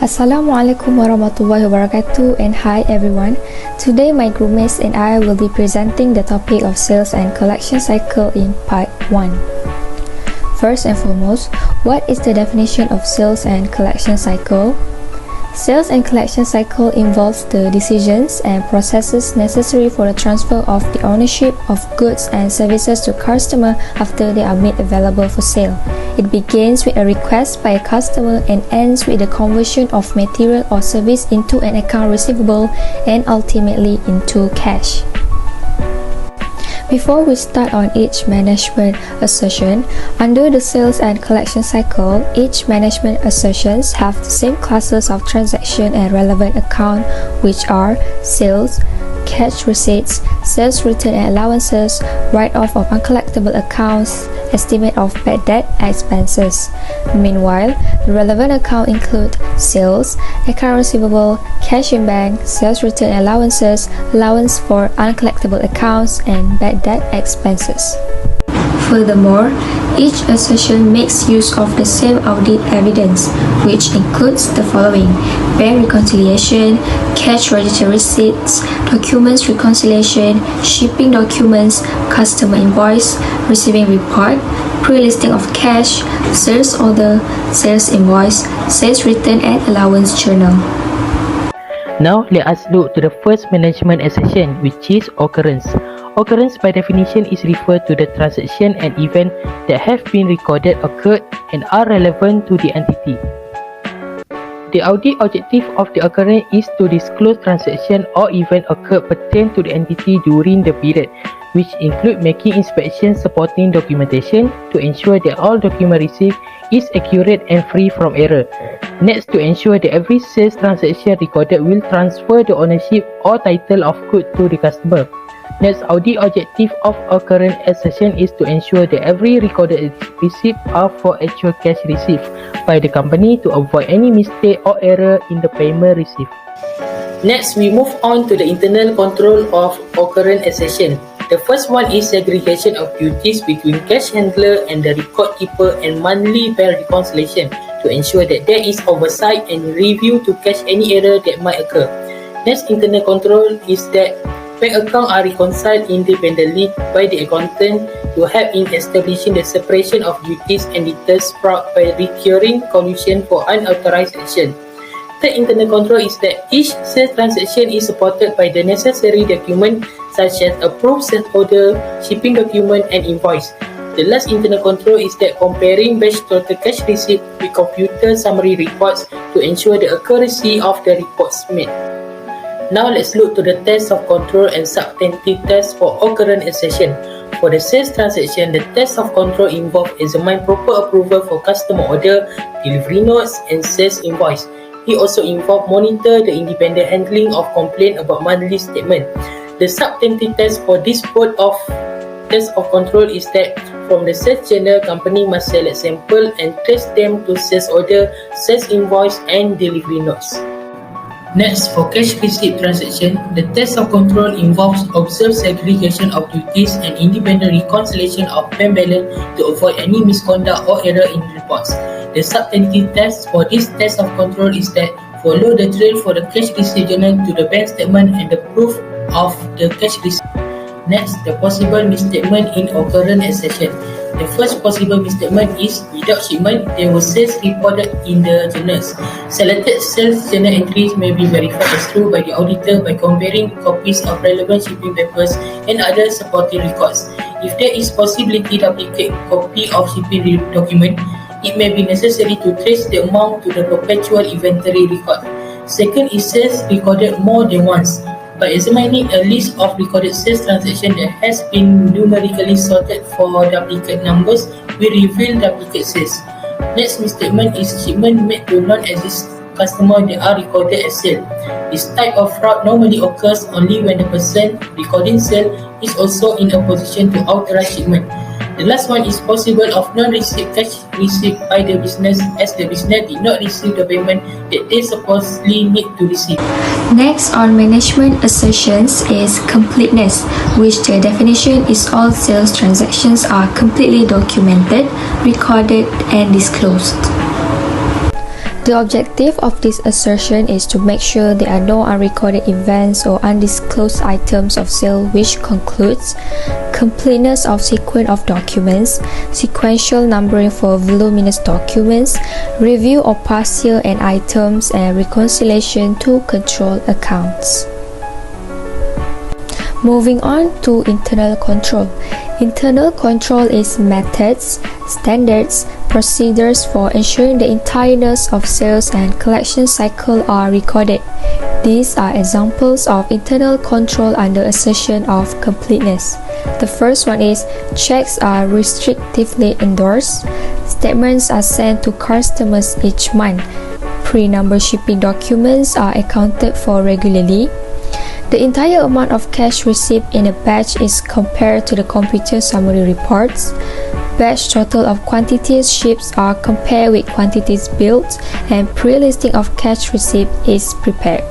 Assalamualaikum warahmatullahi wabarakatuh, and hi everyone. Today my groupmates and I will be presenting the topic of sales and collection cycle in part 1. First and foremost, what is the definition of sales and collection cycle? Sales and collection cycle involves the decisions and processes necessary for the transfer of the ownership of goods and services to customer after they are made available for sale. It begins with a request by a customer and ends with the conversion of material or service into an account receivable and ultimately into cash. Before we start on each management assertion, under the sales and collection cycle, each management assertions have the same classes of transaction and relevant account, which are sales, cash receipts, sales return and allowances, write-off of uncollectible accounts, estimate of bad debt expenses. Meanwhile, the relevant account include sales, account receivable, cash in bank, sales return and allowances, allowance for uncollectible accounts, and bad debt expenses. Furthermore, each assertion makes use of the same audit evidence, which includes the following: bank reconciliation, cash register receipts, documents reconciliation, shipping documents, customer invoice, receiving report, pre-listing of cash, sales order, sales invoice, sales return and allowance journal. Now let us look to the first management assertion, which is occurrence. Occurrence by definition is referred to the transaction and event that have been recorded, occurred, and are relevant to the entity. The audit objective of the occurrence is to disclose transaction or event occurred pertain to the entity during the period, which include making inspections supporting documentation to ensure that all document received is accurate and free from error. Next, to ensure that every sales transaction recorded will transfer the ownership or title of good to the customer. Next, audit objective of occurrence assertion is to ensure that every recorded receipt are for actual cash received by the company to avoid any mistake or error in the payment received. Next, we move on to the internal control of occurrence assertion. The first one is segregation of duties between cash handler and the record keeper and monthly bill reconciliation to ensure that there is oversight and review to catch any error that might occur. Next internal control is that bank accounts are reconciled independently by the accountant to help in establishing the separation of duties and debtors brought by recurring collusion for unauthorized action. Third internal control is that each sales transaction is supported by the necessary document such as approved sales order, shipping document and invoice. The last internal control is that comparing batch total cash receipt with computer summary reports to ensure the accuracy of the reports made. Now let's look to the test of control and substantive test for occurrence assertion. For the sales transaction, the test of control involves examine proper approval for customer order, delivery notes and sales invoice. It also involves monitor the independent handling of complaint about monthly statement. The substantive test for this mode of test of control is that from the sales journal, company must select sample and trace them to sales order, sales invoice and delivery notes. Next, for cash receipt transaction, the test of control involves observe segregation of duties and independent reconciliation of bank balance to avoid any misconduct or error in reports. The substantive test for this test of control is that follow the trail for the cash receipt journal to the bank statement and the proof of the cash receipt. Next, the possible misstatement in occurrence assertion. The first possible misstatement is without shipment, there were sales reported in the journals. Selected sales journal entries may be verified as true by the auditor by comparing copies of relevant shipping papers and other supporting records. If there is possibility to duplicate copy of shipping document, it may be necessary to trace the amount to the perpetual inventory record. Second is sales recorded more than once. By examining a list of recorded sales transactions that has been numerically sorted for duplicate numbers, we reveal duplicate sales. Next misstatement is shipment made to non-existent customers that are recorded as sale. This type of fraud normally occurs only when the person recording sale is also in a position to authorize shipment. The last one is possible of non-received cash received by the business, as the business did not receive the payment that they supposedly need to receive. Next on management assertions is completeness, which the definition is all sales transactions are completely documented, recorded, and disclosed. The objective of this assertion is to make sure there are no unrecorded events or undisclosed items of sale, which concludes completeness of sequence of documents, sequential numbering for voluminous documents, review of past year and items, and reconciliation to control accounts. Moving on to internal control. Internal control is methods, standards, procedures for ensuring the entireness of sales and collection cycle are recorded. These are examples of internal control under assertion of completeness. The first one is checks are restrictively endorsed. Statements are sent to customers each month. Pre-number shipping documents are accounted for regularly. The entire amount of cash received in a batch is compared to the computer summary reports. Batch total of quantities shipped are compared with quantities built, and pre-listing of cash received is prepared.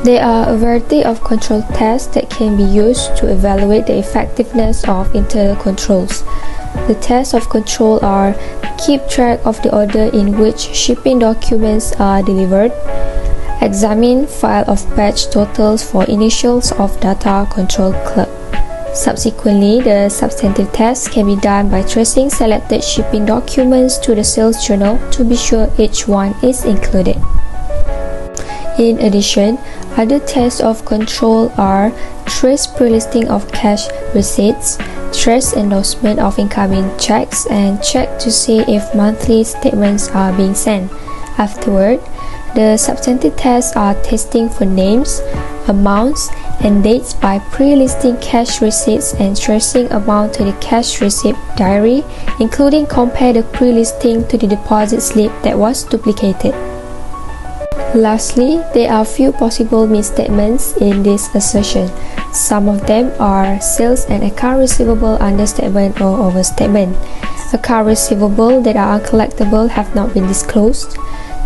There are a variety of control tests that can be used to evaluate the effectiveness of internal controls. The tests of control are keep track of the order in which shipping documents are delivered, examine file of batch totals for initials of data control clerk. Subsequently, the substantive test can be done by tracing selected shipping documents to the sales journal to be sure each one is included. In addition, other tests of control are trace pre-listing of cash receipts, trace endorsement of incoming checks, and check to see if monthly statements are being sent. Afterward, the substantive tests are testing for names, amounts, and dates by pre-listing cash receipts and tracing amount to the cash receipt diary, including compare the pre-listing to the deposit slip that was duplicated. Lastly, there are few possible misstatements in this assertion. Some of them are sales and account receivable understatement or overstatement. Account receivable that are uncollectible have not been disclosed.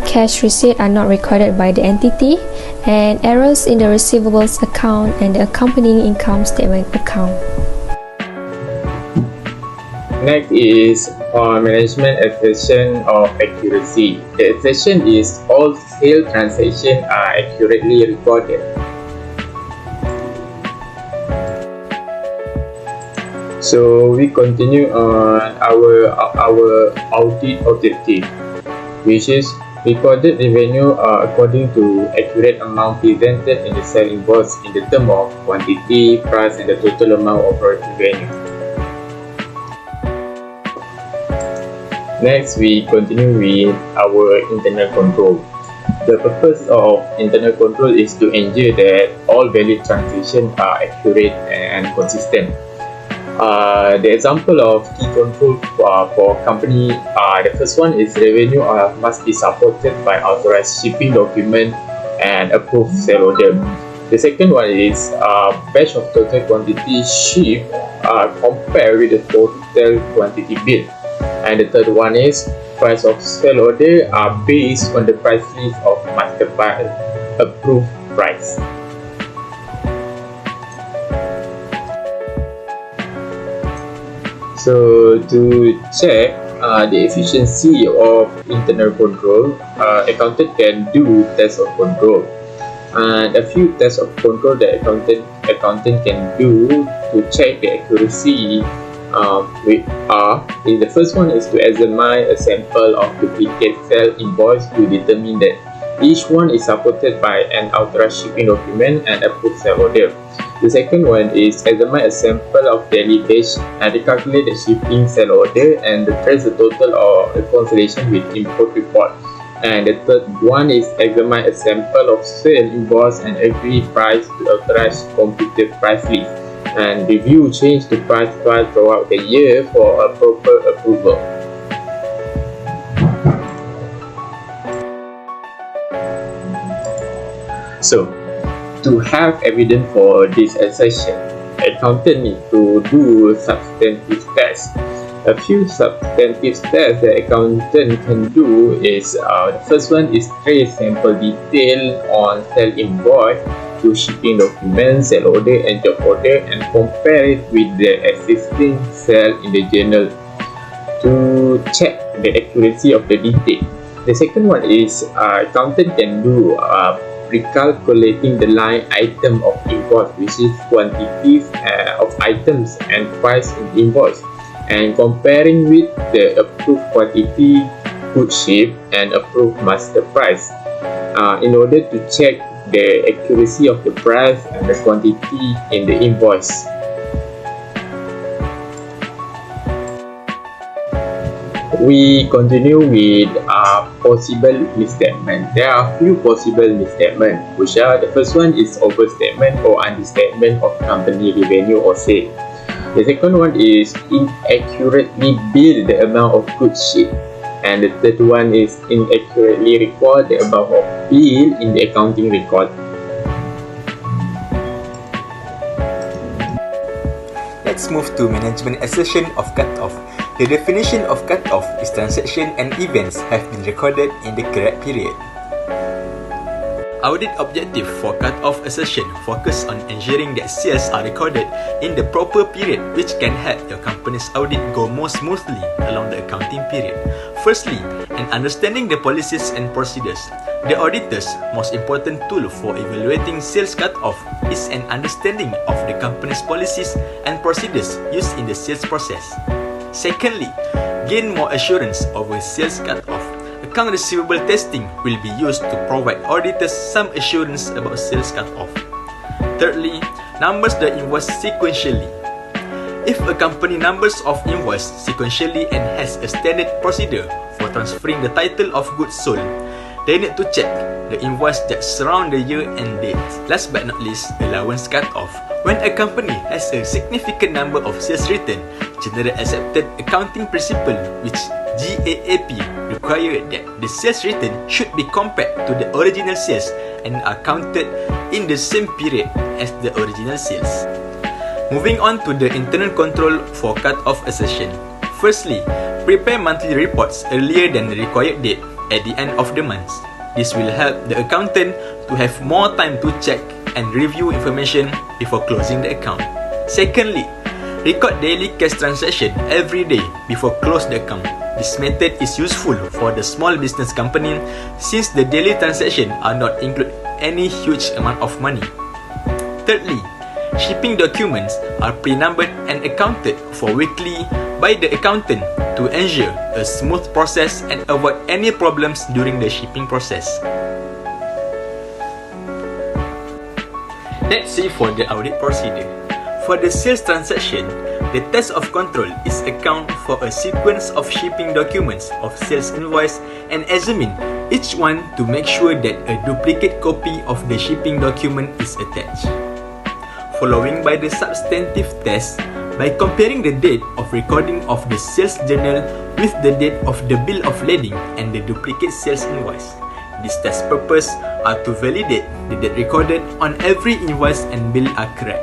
Cash receipts are not recorded by the entity, and errors in the receivables account and the accompanying income statement account. Next is on management assertion of accuracy. The assertion is all sale transactions are accurately recorded. So we continue on our audit objective, which is recorded revenue according to accurate amount presented in the sale invoice in the term of quantity, price, and the total amount of revenue. Next, we continue with our internal control. The purpose of internal control is to ensure that all valid transactions are accurate and consistent. The example of key control for company, the first one is revenue must be supported by authorized shipping document and approved sale order. The second one is batch of total quantity shipped compared with the total quantity billed. And the third one is price of sale order are based on the price list of master file approved price. So to check the efficiency of internal control, accountant can do tests of control. And a few tests of control that accountant can do to check the accuracy the first one is to examine a sample of duplicate sale invoice to determine that each one is supported by an authorized shipping document and approved sale order. The second one is examine a sample of daily batch and recalculate the shipping sale order and trace the total or reconciliation with import report. And the third one is examine a sample of sale invoice and agree price to authorized computer price list and review change to price file throughout the year for a proper approval. So, to have evidence for this assertion, accountant need to do substantive tests. A few substantive tests the accountant can do is the first one is trace sample detail on sell invoice to shipping documents, sell order and job order, and compare it with the existing sale in the journal to check the accuracy of the detail. The second one is accountant can do recalculating the line item of invoice, which is quantities of items and price in invoice, and comparing with the approved quantity goods shipped and approved master price in order to check the accuracy of the price and the quantity in the invoice. We continue with possible misstatement. There are a few possible misstatements, which are the first one is overstatement or understatement of company revenue or sale. The second one is inaccurately bill the amount of goods shipped, and the third one is inaccurately record the amount of bill in the accounting record. Let's move to management assertion of cut-off. The definition of cut-off is transaction and events have been recorded in the correct period. Audit objective for cut-off assertion focus on ensuring that sales are recorded in the proper period, which can help your company's audit go more smoothly along the accounting period. Firstly, in understanding the policies and procedures, the auditor's most important tool for evaluating sales cut-off is an understanding of the company's policies and procedures used in the sales process. Secondly, gain more assurance over sales cut-off. Account receivable testing will be used to provide auditors some assurance about sales cut-off. Thirdly, numbers the invoice sequentially. If a company numbers of invoice sequentially and has a standard procedure for transferring the title of goods sold, they need to check the invoice that surround the year and date. Last but not least, allowance cut-off. When a company has a significant number of sales return, General Accepted Accounting Principle, which GAAP require that the sales return should be compared to the original sales and are counted in the same period as the original sales. Moving on to the internal control for cut-off assertion. Firstly, prepare monthly reports earlier than the required date at the end of the month. This will help the accountant to have more time to check and review information before closing the account. Secondly, record daily cash transaction every day before close the account. This method is useful for the small business company since the daily transaction are not include any huge amount of money. Thirdly, shipping documents are pre-numbered and accounted for weekly by the accountant to ensure a smooth process and avoid any problems during the shipping process. Let's see for the audit procedure. For the sales transaction, the test of control is account for a sequence of shipping documents of sales invoice and examine each one to make sure that a duplicate copy of the shipping document is attached. Following by the substantive test by comparing the date of recording of the sales journal with the date of the bill of lading and the duplicate sales invoice. These test purpose are to validate the date recorded on every invoice and bill are correct.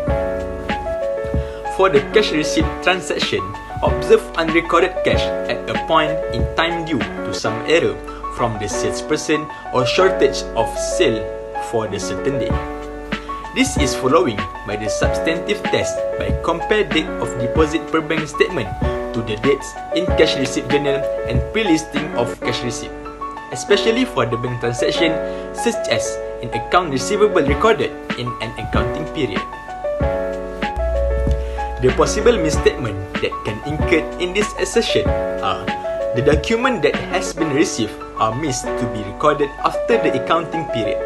For the cash receipt transaction, observe unrecorded cash at a point in time due to some error from the salesperson or shortage of sale for the certain date. This is following by the substantive test by compare date of deposit per bank statement to the dates in cash receipt journal and pre-listing of cash receipt, especially for the bank transaction such as in account receivable recorded in an accounting period. The possible misstatement that can incur in this assertion are the document that has been received are missed to be recorded after the accounting period.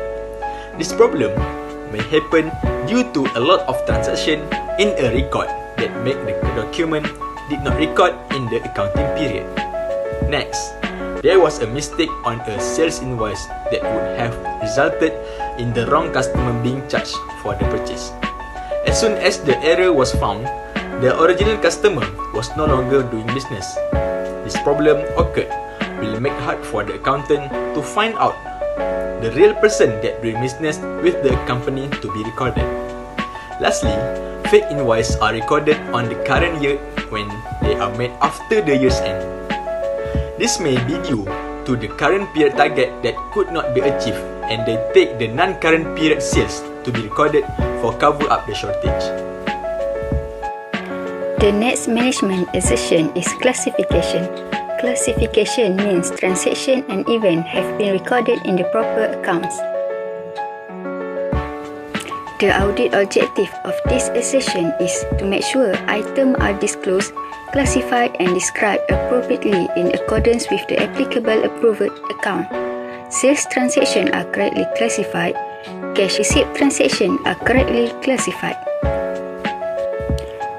This problem may happen due to a lot of transaction in a record that make the document did not record in the accounting period. Next, there was a mistake on a sales invoice that would have resulted in the wrong customer being charged for the purchase. As soon as the error was found, the original customer was no longer doing business. This problem occurred will make hard for the accountant to find out the real person that doing business with the company to be recorded. Lastly, Fake invoices are recorded on the current year when they are made after the year's end. This may be due to the current period target that could not be achieved, and they take the non-current period sales to be recorded for cover up the shortage. The next management assertion is classification. Classification means transaction and event have been recorded in the proper accounts. The audit objective of this assertion is to make sure items are disclosed, classified and described appropriately in accordance with the applicable approved account. Sales transactions are correctly classified. Cash receipt transactions are correctly classified.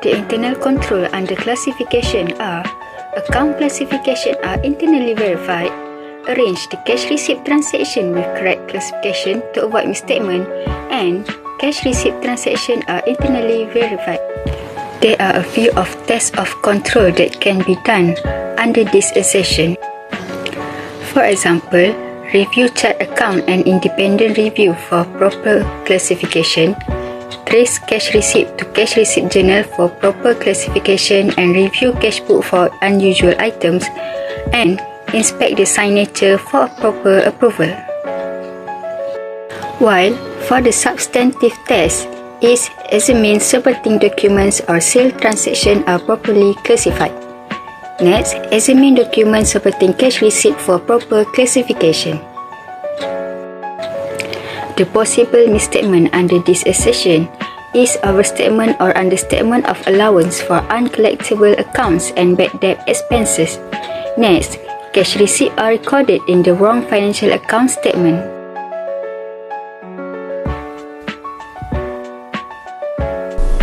The internal control under classification are: account classification are internally verified, arrange the cash receipt transaction with correct classification to avoid misstatement, and cash receipt transactions are internally verified. There are a few of tests of control that can be done under this assertion. For example, review chart account and independent review for proper classification, trace cash receipt to cash receipt journal for proper classification and review cash book for unusual items, and inspect the signature for proper approval. While for the substantive test is examine supporting documents or sale transaction are properly classified. Next, examine documents supporting cash receipt for proper classification. The possible misstatement under this assertion is overstatement or understatement of allowance for uncollectible accounts and bad debt expenses. Next, cash receipts are recorded in the wrong financial account statement.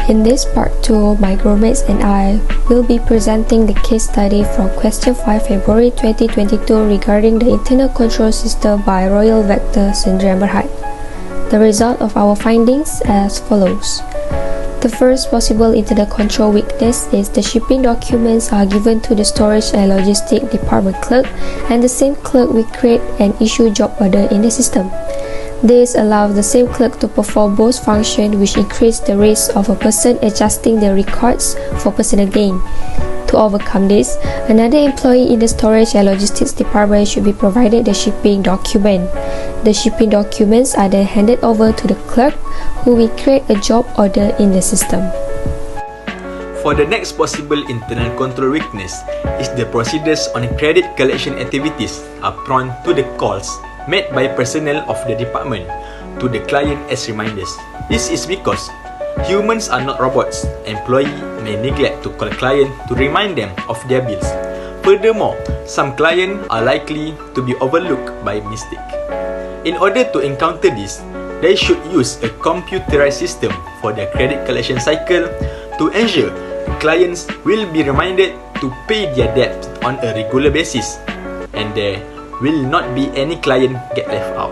In this part 2, my groupmates and I will be presenting the case study from question 5 February 2022 regarding the internal control system by Royal Vector Syndrome Berhad. The result of our findings as follows. The first possible internal control weakness is the shipping documents are given to the storage and logistics department clerk, and the same clerk will create and issue job order in the system. This allows the same clerk to perform both functions, which increase the risk of a person adjusting the records for personal gain. To overcome this, another employee in the storage and logistics department should be provided the shipping document. The shipping documents are then handed over to the clerk, who will create a job order in the system. For the next possible internal control weakness is the procedures on credit collection activities are prone to the calls made by personnel of the department to the client as reminders. This is because humans are not robots. Employee may neglect to call client to remind them of their bills. Furthermore, some clients are likely to be overlooked by mistake. In order to encounter this, they should use a computerized system for their credit collection cycle to ensure clients will be reminded to pay their debt on a regular basis, and there will not be any client get left out.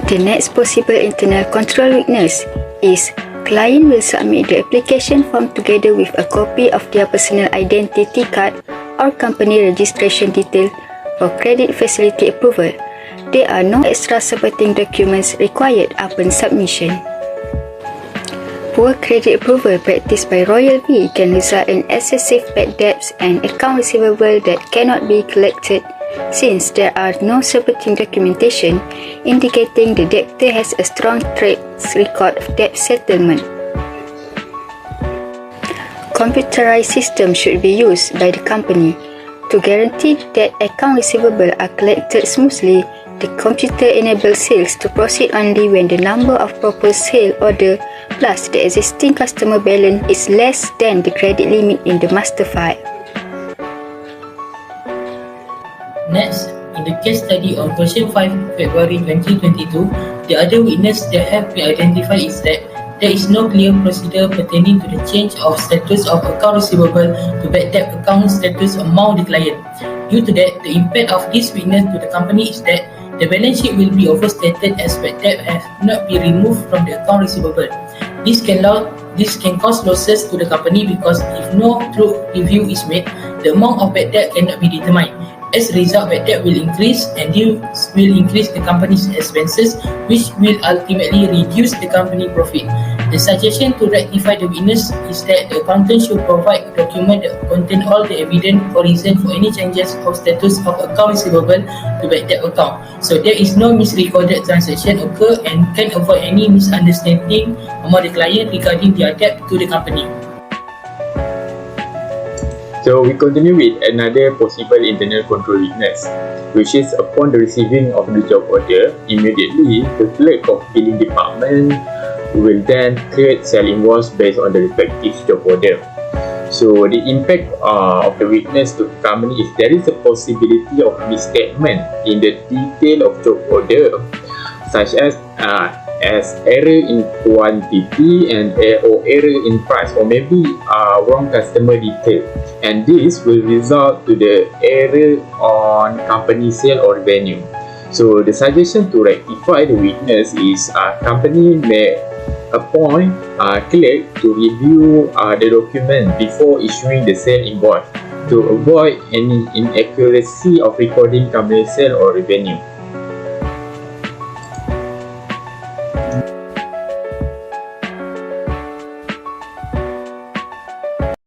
The next possible internal control weakness is client will submit the application form together with a copy of their personal identity card or company registration detail for credit facility approval. There are no extra supporting documents required upon submission. Poor credit approval practiced by Royal V can result in excessive bad debts and account receivable that cannot be collected, since there are no supporting documentation indicating the debtor has a strong track record of debt settlement. Computerized systems should be used by the company to guarantee that account receivable are collected smoothly. The computer-enabled sales to proceed only when the number of proposed sale order plus the existing customer balance is less than the credit limit in the master file. Next, in the case study on question 5 February 2022, the other weakness that have been identified is that there is no clear procedure pertaining to the change of status of account receivable to bad debt account status among the client. Due to that, the impact of this weakness to the company is that the balance sheet will be overstated as bad debt has not been removed from the account receivable. This can cause losses to the company because if no true review is made, the amount of bad debt cannot be determined. As a result, bad debt will increase, and this will increase the company's expenses, which will ultimately reduce the company profit. The suggestion to rectify the weakness is that the accountant should provide a document that contain all the evidence or reason for any changes of status of account receivable to bad debt account. So there is no misrecorded transaction occur and can avoid any misunderstanding among the client regarding their debt to the company. So we continue with another possible internal control weakness, which is upon the receiving of the job order, immediately the clerk of billing department will then create sell invoice based on the respective job order. So the impact of the weakness to the company is there is a possibility of misstatement in the detail of job order, such as error in quantity and or error in price, or maybe wrong customer detail, and this will result to the error on company sale or revenue. So the suggestion to rectify the weakness is company may appoint clerk to review the document before issuing the sale invoice to avoid any inaccuracy of recording company sale or revenue.